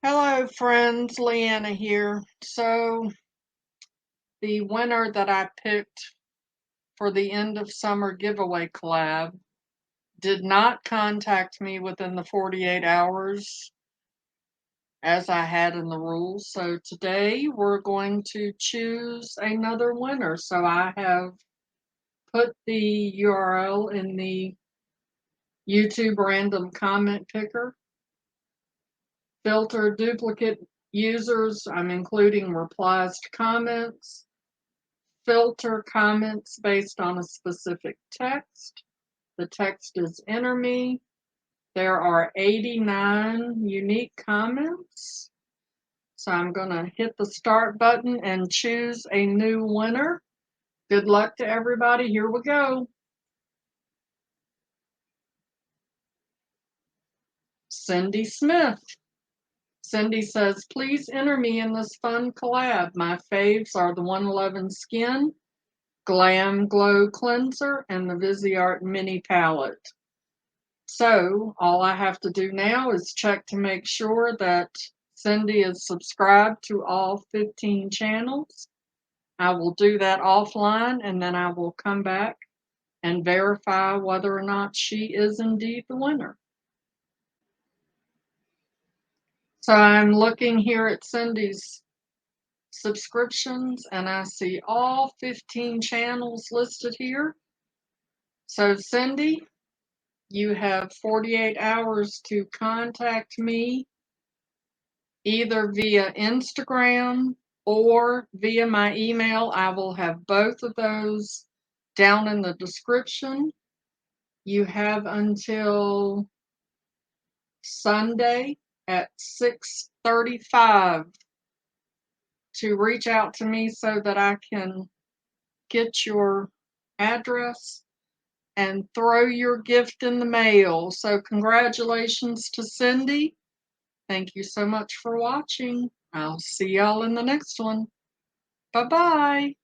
Hello friends, Leanna here. So the winner that I picked for the end of summer giveaway collab did not contact me within the 48 hours as I had in the rules. So today we're going to choose another winner. So I have put the URL in the YouTube random comment picker. Filter duplicate users. I'm including replies to comments. Filter comments based on a specific text. The text is enter me. There are 89 unique comments. So I'm going to hit the start button and choose a new winner. Good luck to everybody. Here we go. Cindy Smith. Cindy says, please enter me in this fun collab. My faves are the 111 Skin, Glam Glow Cleanser, and the Viseart Mini Palette. So all I have to do now is check to make sure that Cindy is subscribed to all 15 channels. I will do that offline and then I will come back and verify whether or not she is indeed the winner. So I'm looking here at Cindy's subscriptions and I see all 15 channels listed here. So Cindy, you have 48 hours to contact me either via Instagram or via my email. I will have both of those down in the description. You have until Sunday at 6:35 to reach out to me so that I can get your address and throw your gift in the mail. So congratulations to Cindy. Thank you so much for watching. I'll see y'all in the next one. Bye-bye.